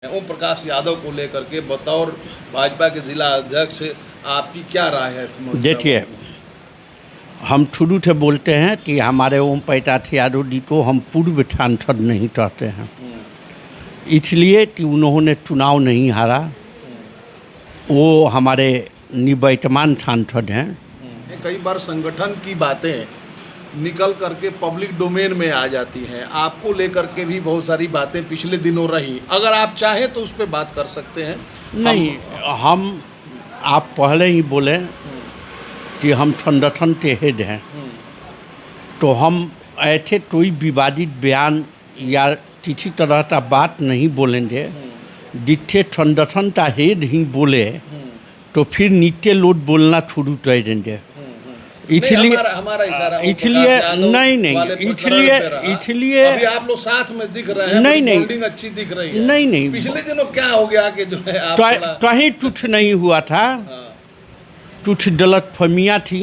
ओम प्रकाश यादव को लेकर के बतौर भाजपा के जिला अध्यक्ष आपकी क्या राय है? देखिए, हम शुरू से बोलते हैं कि हमारे ओम प्रकाश यादव जी को हम पूर्व सांसद नहीं चाहते हैं, इसलिए कि उन्होंने चुनाव नहीं हारा। वो हमारे निवर्तमान सांसद हैं। कई बार संगठन की बातें निकल करके पब्लिक डोमेन में आ जाती हैं, आपको लेकर के भी बहुत सारी बातें पिछले दिनों रही। अगर आप चाहें तो उस पर बात कर सकते हैं। नहीं, हम आप पहले ही बोले कि हम संगठन के हेड हैं, तो हम ऐसे कोई विवादित बयान या किसी तरह का बात नहीं बोलेंगे जिससे संगठन का हेड ही बोले तो फिर नीचे लोग बोलना शुरू कर देंगे। इसलिए इसलिए अभी आप लोग साथ में दिख रहे हैं, बॉन्डिंग अच्छी दिख रही है। नहीं, पिछले दिनों क्या हो गया कि जो है आप कहीं कुछ नहीं हुआ था। कुछ गलतफहमियां थी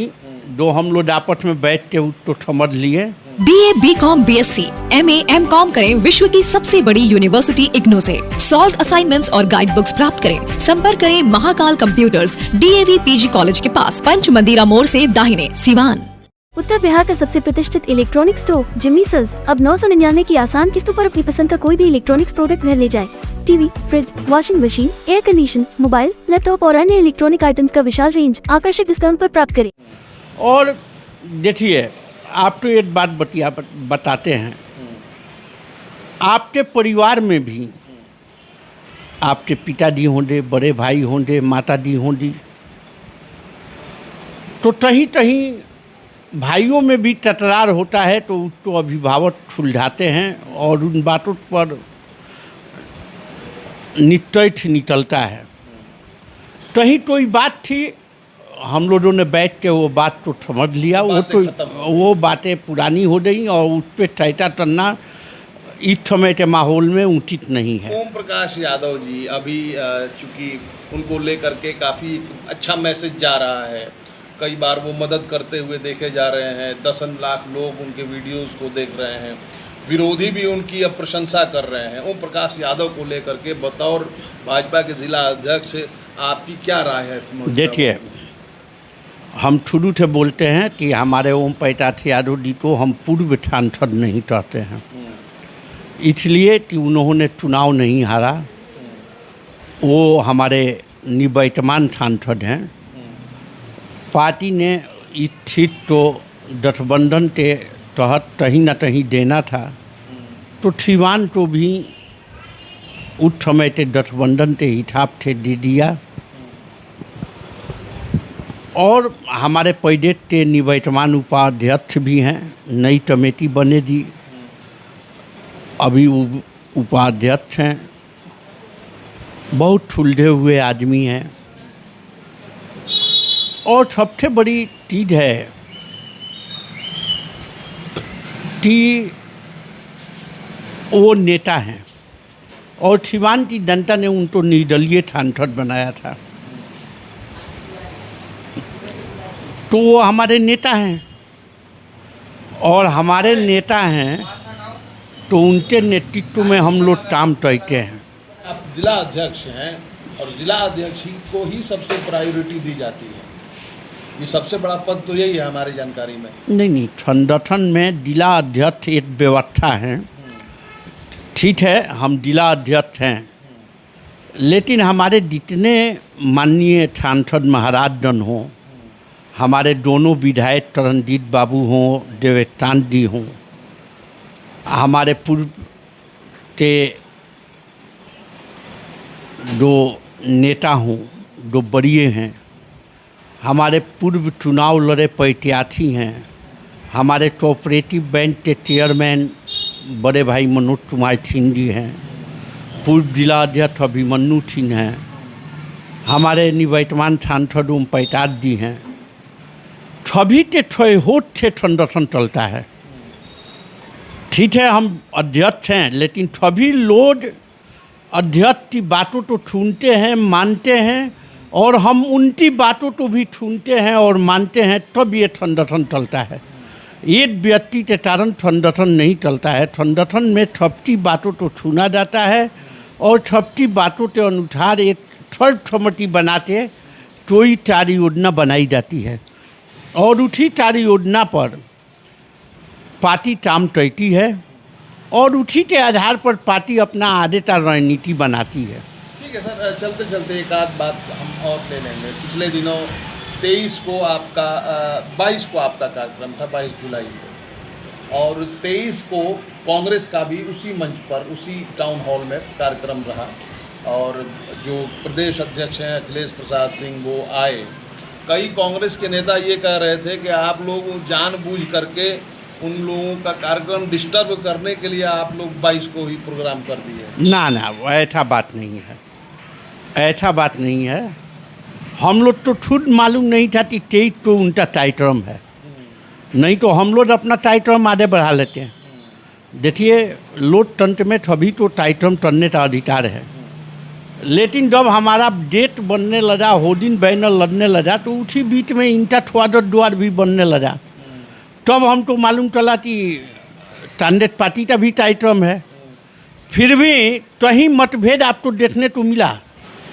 जो हम लोग आपस में बैठ के उसको समझ लिए। BA, BCom, BSc, MA, MCom करें विश्व की सबसे बड़ी यूनिवर्सिटी इग्नू से। सॉल्व असाइनमेंट्स और गाइड बुक्स प्राप्त करें। संपर्क करें Mahakal computers, DAV PG college के पास, पंच मंदिरा मोड़ से दाहिने, सिवान। उत्तर बिहार का सबसे प्रतिष्ठित इलेक्ट्रॉनिक स्टोर जिमी सेल्स अब 999 की आसान किस्तों पर अपनी पसंद का कोई भी इलेक्ट्रॉनिक्स प्रोडक्ट घर ले जाए। TV, fridge, washing machine, air condition, mobile, laptop और अन्य इलेक्ट्रॉनिक आइटम्स का विशाल रेंज आकर्षक डिस्काउंट पर प्राप्त करें। और देखिए, आप तो एक बात बताते हैं, आपके परिवार में भी आपके पिताजी होंगे, बड़े भाई होंगे, माताजी होंगी, तो कहीं कहीं भाइयों में भी तकरार होता है, तो उसको अभिभावक सुलझाते हैं और उन बातों पर निश्चय निकलता है। कहीं कोई बात थी, हम लोगों ने बैठ के वो बात को समझ लिया, वो बातें पुरानी हो गई और उस पर चर्चा करना इस समय के माहौल में उचित नहीं है। ओम प्रकाश यादव जी अभी चूँकि उनको लेकर के काफ़ी अच्छा मैसेज जा रहा है, कई बार वो मदद करते हुए देखे जा रहे हैं, 10 लाख लोग उनके वीडियोज़ को देख रहे हैं, विरोधी भी उनकी अब प्रशंसा कर रहे हैं। ओम प्रकाश यादव को लेकर के बतौर भाजपा के जिला अध्यक्ष आपकी क्या राय है? देखिए, हम शुरू से बोलते हैं कि हमारे ओम प्रकाश यादव जी को हम पूर्व सांसद नहीं चाहते हैं, इसलिए कि उन्होंने चुनाव नहीं हारा। वो हमारे निवर्तमान सांसद हैं। पार्टी ने इस सीट को गठबंधन के तहत कहीं ना कहीं देना था, तो सिवान को भी उस समय के गठबंधन के हिसाब से दे दिया। और हमारे प्रदेश के निवर्तमान उपाध्यक्ष भी हैं, नई कमेटी बनेगी, अभी उपाध्यक्ष हैं, बहुत सुलझे हुए आदमी हैं। और सबसे बड़ी चीज़ है कि वो नेता हैं और सिवान की जनता ने उनको निर्दलीय सांसद बनाया था, तो वो हमारे नेता हैं। और हमारे नेता हैं तो उनके नेतृत्व में हम लोग काम करते हैं। आप जिला अध्यक्ष हैं और जिला अध्यक्ष को ही सबसे प्रायोरिटी दी जाती है, ये सबसे बड़ा पद तो यही है हमारी जानकारी में। नहीं, संगठन में जिला अध्यक्ष एक व्यवस्था है। ठीक है, हम जिला अध्यक्ष हैं, लेकिन हमारे जितने माननीय सांसद महाराज जन हों, हमारे दोनों विधायक तरनजीत बाबू हों, देवकांत जी हों, हमारे पूर्व के जो नेता हों, जो बड़े हैं, हमारे पूर्व चुनाव लड़े प्रत्याशी हैं, हमारे कोऑपरेटिव बैंक के चेयरमैन बड़े भाई मनोज कुमार सिंह जी हैं, पूर्व जिला अध्यक्ष अभिमन्यु सिंह हैं, हमारे निवर्तमान सांसद ओम प्रकाश जी हैं। सभी के होठ से संगठन चलता है। ठीक है, हम अध्यक्ष हैं, लेकिन सभी लोग अध्यक्ष की बातों को सुनते हैं, मानते हैं, और हम उनकी बातों को भी सुनते हैं और मानते हैं, तब ये संगठन चलता है। एक व्यक्ति के कारण संगठन नहीं चलता है। संगठन में सबकी बातों को सुना जाता है और छपटी बातों के अनुसार एक सर्वसम्मति बनाते कोई कार्य योजना बनाई जाती है और उसी कार्य योजना पर पार्टी काम करती है और उसी के आधार पर पार्टी अपना आगे का रणनीति बनाती है। ठीक है सर, चलते चलते एक आध बात हम और ले लेंगे। पिछले दिनों 22 को आपका 22 को आपका कार्यक्रम था, 22 जुलाई को, और 23 को कांग्रेस का भी उसी मंच पर उसी टाउन हॉल में कार्यक्रम रहा और जो प्रदेश अध्यक्ष हैं अखिलेश प्रसाद सिंह वो आए। कई कांग्रेस के नेता ये कह रहे थे कि आप लोग जानबूझ करके उन लोगों का कार्यक्रम डिस्टर्ब करने के लिए आप लोग 22 को ही प्रोग्राम कर दिए। ना वो ऐसा बात नहीं है, ऐसा बात नहीं है। हम लोग तो खुद मालूम नहीं था कि 23 तो उनका कार्यक्रम है, नहीं तो हम लोग अपना कार्यक्रम आगे बढ़ा लेते हैं। देखिए लोकतंत्र में सभी तो कार्यक्रम करने का अधिकार है, लेकिन जब हमारा डेट बनने लगा, होर्डिंग बैनर लगने लगा, तो उसी बीच में इनका थोड़ा द्वार भी बनने लगा। तब हमको मालूम चला कि कांग्रेस पार्टी का भी कार्यक्रम है। फिर भी कहीं मतभेद आपको देखने को मिला।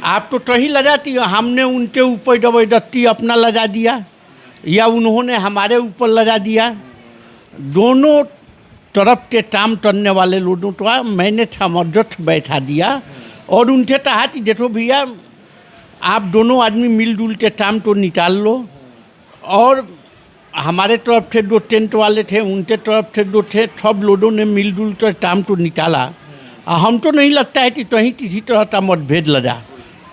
आपको कहीं लगा कि हमने उनके ऊपर जबरदस्ती अपना लगा दिया या उन्होंने हमारे ऊपर लगा दिया। दोनों तरफ के काम करने वाले लोगों को मैंने सामंजस्य बैठा दिया और उनसे कहा कि देखो भैया, आप दोनों आदमी मिलजुल के काम तो निकाल लो। और हमारे तरफ से जो टेंट वाले थे, उनके तरफ से जो थे, सब लोगों ने मिलजुल कर काम तो निकाला। हम तो नहीं लगता है कि कहीं किसी तरह का मतभेद लगा।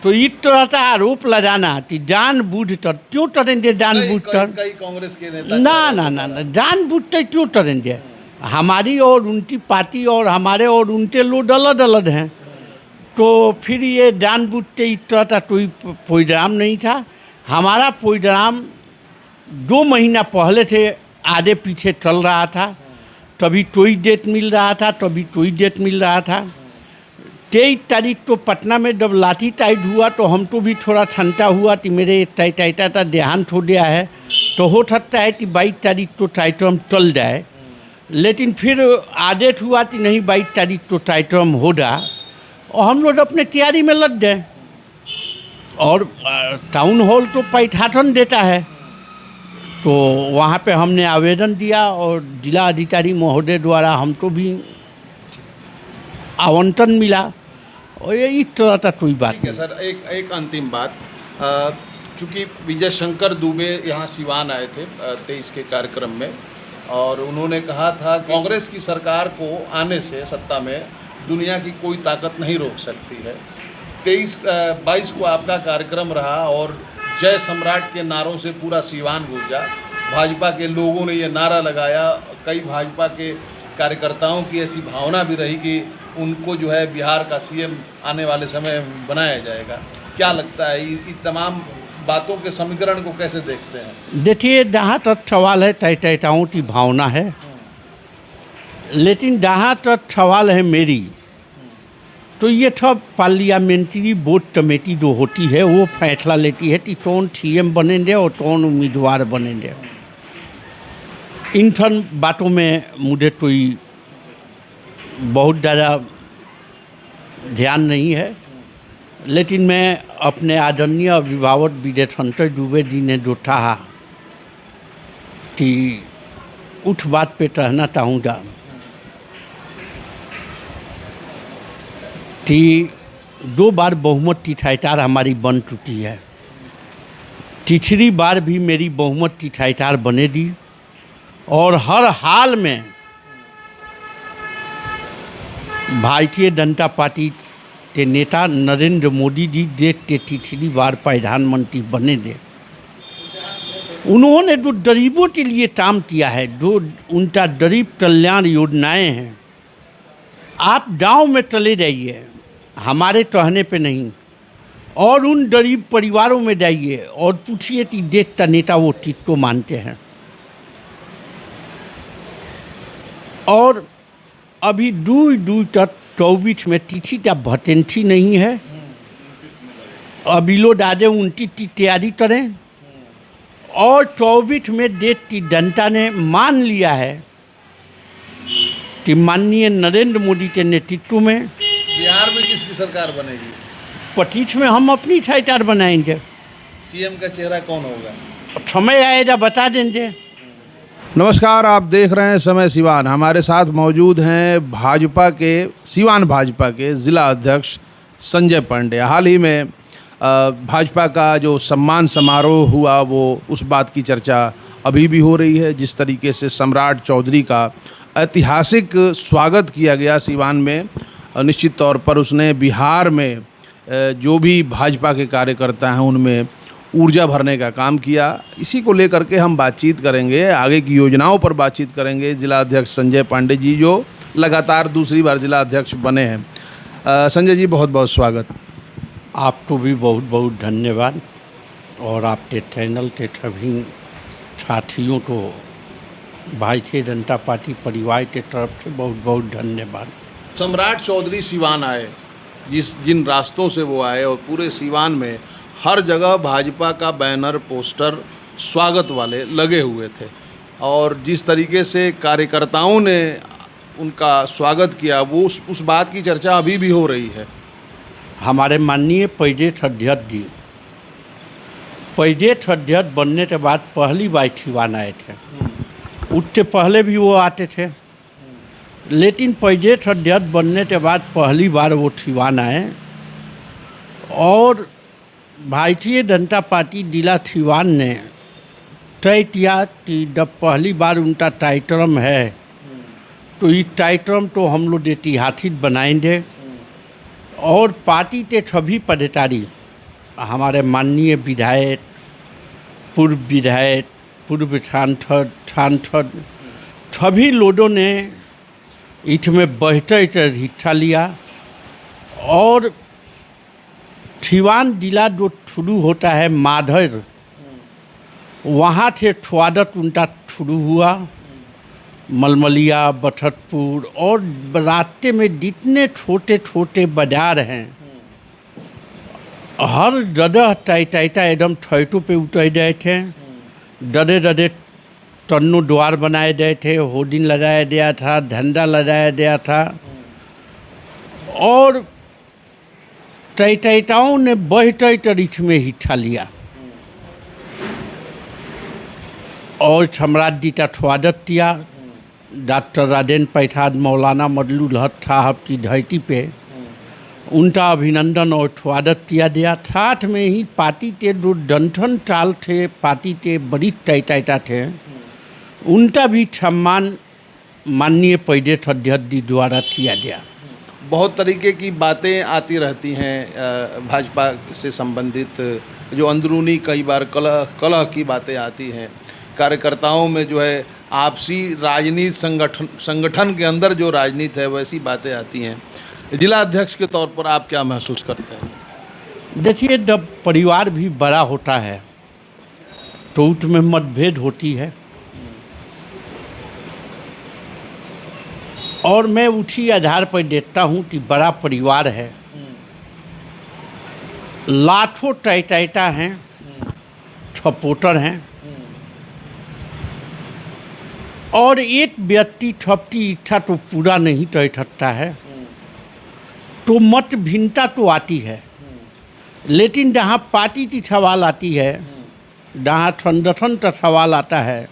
तो इस तरह का आरोप लगाना कि जानबूझ कर क्यों करेंगे, जानबूझ कर कई कांग्रेस के नेता ना जानबूझ कर क्यों करेंगे। हमारी और उनकी पार्टी और हमारे और उनके लोग अलग अलग हैं, तो फिर ये जानबूझ के इस तरह का कोई प्रोग्राम नहीं था। हमारा प्रोग्राम 2 महीना पहले से आगे पीछे चल रहा था। कभी कोई डेट मिल रहा था, कभी कोई डेट मिल रहा था। 23 तारीख को पटना में जब लाठी चार्ज हुआ तो हमको भी थोड़ा ठंडा हुआ कि मेरे टाइटा का देहांत हो गया है, तो हो सकता है कि 22 तारीख को कार्यक्रम चल जाए। लेकिन फिर आदेश हुआ कि नहीं, 22 तारीख को कार्यक्रम होगा और हम लोग अपने तैयारी में लग गए। और टाउन हॉल तो पैठाठन देता है, तो वहाँ पे हमने आवेदन दिया और जिला अधिकारी महोदय द्वारा हमको भी आवंटन मिला और ये इस तरह का कोई बात नहीं। सर एक अंतिम बात, चूँकि विजय शंकर दुबे यहाँ सिवान आए थे 23 के कार्यक्रम में और उन्होंने कहा था कांग्रेस की सरकार को आने से सत्ता में दुनिया की कोई ताकत नहीं रोक सकती है। 22 को आपका कार्यक्रम रहा और जय सम्राट के नारों से पूरा सिवान गूंजा। भाजपा के लोगों ने ये नारा लगाया। कई भाजपा के कार्यकर्ताओं की ऐसी भावना भी रही कि उनको जो है बिहार का सीएम आने वाले समय बनाया जाएगा। क्या लगता है इन तमाम बातों के समीकरण को कैसे देखते हैं? देखिए, जहाँ तक सवाल है तयताओं की भावना है, लेकिन जहाँ तक सवाल है मेरी, तो ये सब पार्लियामेंट्री बोर्ड कमेटी जो होती है वो फैसला लेती है कि कौन सीएम बनेंगे और कौन उम्मीदवार बनेंगे। इन सब बातों में मुझे कोई बहुत ज़्यादा ध्यान नहीं है, लेकिन मैं अपने आदरणीय अभिभावक विजय शंकर दुबे जी ने जो कहा कि उस बात पे कहना चाहूँगा कि 2 बार बहुमत की सरकार हमारी बन चुकी है। तीसरी बार भी मेरी बहुमत की सरकार बनेगी और हर हाल में भारतीय जनता पार्टी के नेता नरेंद्र मोदी जी देश के तीसरी बार प्रधानमंत्री बनेंगे। उन्होंने जो गरीबों के लिए काम किया है, जो उनका गरीब कल्याण योजनाएं हैं, आप गांव में चले जाइए, हमारे कहने पे नहीं, और उन गरीब परिवारों में जाइए और पूछिए कि देश का नेता वो चीज़ को मानते हैं। और अभी दूर तक 24 में तिथि का वैकेंसी नहीं है। अभी लोग आगे 29 की तैयारी करें और 24 में देश की जनता ने मान लिया है कि माननीय नरेंद्र मोदी के नेतृत्व में बिहार में किसकी सरकार बनेगी? 25 में हम अपनी सरकार बनाएंगे। सीएम का चेहरा कौन होगा? समय आएगा बता देंगे। नमस्कार, आप देख रहे हैं समय सिवान। हमारे साथ मौजूद हैं भाजपा के सिवान भाजपा के ज़िला अध्यक्ष संजय पांडे। हाल ही में भाजपा का जो सम्मान समारोह हुआ वो उस बात की चर्चा अभी भी हो रही है, जिस तरीके से सम्राट चौधरी का ऐतिहासिक स्वागत किया गया सिवान में। निश्चित तौर पर उसने बिहार में जो भी भाजपा के कार्यकर्ता हैं उनमें ऊर्जा भरने का काम किया। इसी को लेकर के हम बातचीत करेंगे, आगे की योजनाओं पर बातचीत करेंगे। जिला अध्यक्ष संजय पांडे जी जो लगातार दूसरी बार जिला अध्यक्ष बने हैं। संजय जी, बहुत बहुत स्वागत। आपको भी बहुत बहुत धन्यवाद और आपके चैनल के सभी साथियों को भारतीय जनता पार्टी परिवार के तरफ से बहुत बहुत धन्यवाद। सम्राट चौधरी सिवान आए, जिन रास्तों से वो आए, और पूरे सिवान में हर जगह भाजपा का बैनर पोस्टर स्वागत वाले लगे हुए थे, और जिस तरीके से कार्यकर्ताओं ने उनका स्वागत किया वो उस बात की चर्चा अभी भी हो रही है। हमारे माननीय प्रदेश अध्यक्ष जी प्रदेश अध्यक्ष बनने के बाद पहली बार सिवान आए थे। उससे पहले भी वो आते थे, लेकिन प्रदेश अध्यक्ष बनने के बाद पहली बार वो सिवान आए। और भारतीय जनता पार्टी जिला सिवान ने तय किया कि जब पहली बार उनका कार्यक्रम है तो इस कार्यक्रम को हम लोग ऐतिहासिक बनाएंगे, और पार्टी के सभी पदाधिकारी, हमारे माननीय विधायक, पूर्व सांसद सभी लोगों ने इसमें बढ़-चढ़ हिस्सा लिया। और सिवान जिला जो शुरू होता है माधर, वहाँ से स्वागत उनका शुरू हुआ। मलमलिया, बथतपुर और रास्ते में जितने छोटे छोटे बाजार हैं, हर जगह टाइटा एकदम छठों पे उतर गए थे। जगह टन्नों द्वार बनाए गए थे, होर्डिंग लगाया गया था, झंडा लगाया गया था, और टाइटाओं ने बढ़-चढ़ इसमें हिस्सा लिया। और सम्राट जी का स्वागत किया। डॉक्टर राजेंद्र प्रसाद, मौलाना मजलुल हक साहब की धरती पे उनका अभिनंदन और स्वागत किया गया। साथ में ही पार्टी के जो डंठन चाल थे, पार्टी के वरिष्ठ टाइटा थे, उनका भी सम्मान माननीय प्रदेश अध्यक्ष जी द्वारा किया गया। बहुत तरीके की बातें आती रहती हैं भाजपा से संबंधित, जो अंदरूनी कई बार कलह की बातें आती हैं। कार्यकर्ताओं में जो है आपसी राजनीति, संगठन के अंदर जो राजनीति है वैसी बातें आती हैं। जिला अध्यक्ष के तौर पर आप क्या महसूस करते हैं? देखिए, जब परिवार भी बड़ा होता है तो उसमें मतभेद होती है, और मैं उसी आधार पर देखता हूँ कि बड़ा परिवार है, लाखों टाइटा हैं, सपोर्टर हैं, और एक व्यक्ति सबकी इच्छा तो पूरा नहीं कर सकता है, तो मत भिन्नता तो आती है। लेकिन जहाँ पार्टी की सवाल आती है, जहाँ संगठन का सवाल आता है,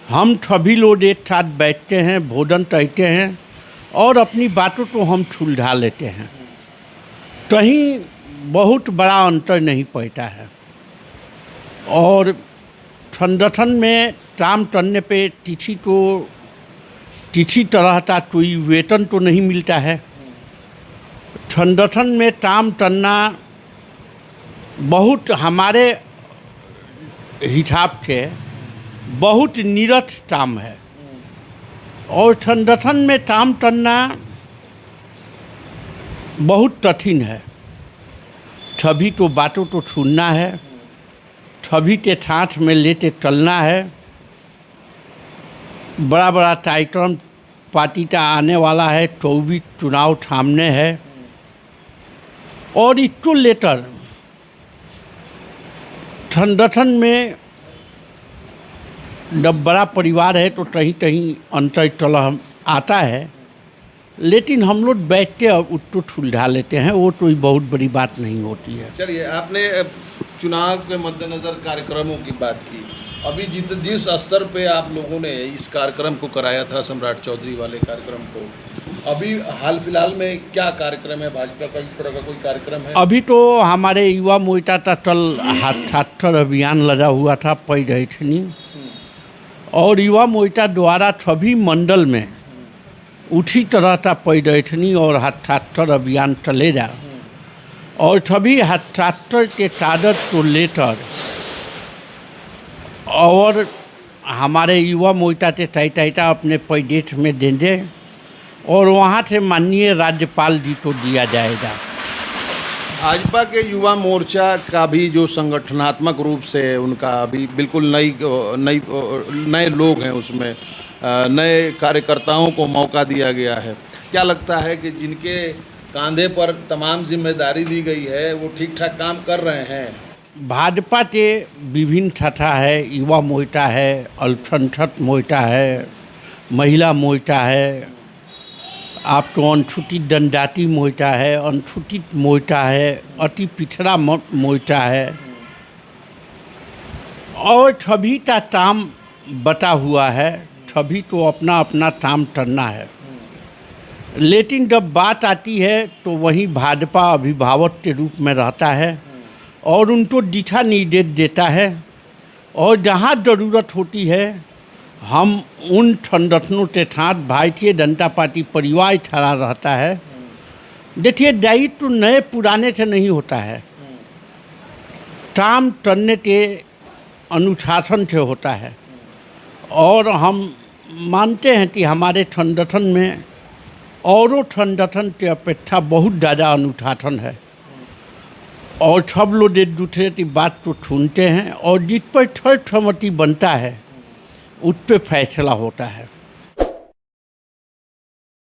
हम सभी लोग एक साथ बैठते हैं, भोजन करते हैं, और अपनी बातों को हम सुलझा लेते हैं। कहीं बहुत बड़ा अंतर नहीं पड़ता है। और संगठन में काम करने पे किसी तरह का कोई वेतन तो नहीं मिलता है। संगठन में काम करना बहुत, हमारे हिसाब से बहुत निरस्त काम है, और संगठन में काम करना बहुत कठिन है। सभी को बातों को सुनना है, सभी के साथ में लेते चलना है। बड़ा बड़ा कार्यक्रम पार्टी का आने वाला है, 24 चुनाव सामने है, और इसको लेकर संगठन में जब बड़ा परिवार है तो कहीं कहीं अंतर कलह आता है, लेकिन हम लोग बैठते और उठ सुलझा लेते हैं, वो तो बहुत बड़ी बात नहीं होती है। चलिए, आपने चुनाव के मद्देनज़र कार्यक्रमों की बात की। अभी जिस स्तर पे आप लोगों ने इस कार्यक्रम को कराया था, सम्राट चौधरी वाले कार्यक्रम को, अभी हाल फिलहाल में क्या कार्यक्रम है भाजपा का? इस तरह का कोई कार्यक्रम है? अभी तो हमारे युवा मोर्चा का कल हस्ताक्षर अभियान लगा हुआ था पैदैठनी, और युवा मोर्चा द्वारा सभी मंडल में उसी तरह का पैदैठनी और हस्ताक्षर अभियान चलेगा, और सभी हस्ताक्षर के कागज को लेकर और हमारे युवा मोर्चा के तय अपने प्रदेश में देंगे, और वहाँ से माननीय राज्यपाल जी को दिया जाएगा। भाजपा के युवा मोर्चा का भी जो संगठनात्मक रूप से उनका अभी बिल्कुल नए लोग हैं, उसमें नए कार्यकर्ताओं को मौका दिया गया है। क्या लगता है कि जिनके कंधे पर तमाम जिम्मेदारी दी गई है वो ठीक ठाक काम कर रहे हैं? भाजपा के विभिन्न शाखा है, युवा मोर्चा है, अल्पसंख्यक मोर्चा है, महिला मोर्चा है, आपको अनुसूचित जनजाति मोर्चा है, अनुसूचित मोर्चा है, अति पिछड़ा मोर्चा है, और सभी का काम बटा हुआ है, सभी को अपना अपना काम करना है। लेकिन जब बात आती है तो वहीं भाजपा अभिभावक के रूप में रहता है और उनको दिशा निर्देश देता है, और जहाँ ज़रूरत होती है हम उन संगठनों के साथ भारतीय जनता पार्टी परिवार खड़ा रहता है। देखिए, दायित्व तो नए पुराने से नहीं होता है, काम करने के अनुशासन से होता है, और हम मानते हैं कि हमारे संगठन में औरों संगठन के अपेक्षा बहुत ज़्यादा अनुशासन है, और सब लोग एक दूसरे की बात को सुनते हैं, और जिस पर सर्वसम्मति बनता है उस पर फैसला होता है।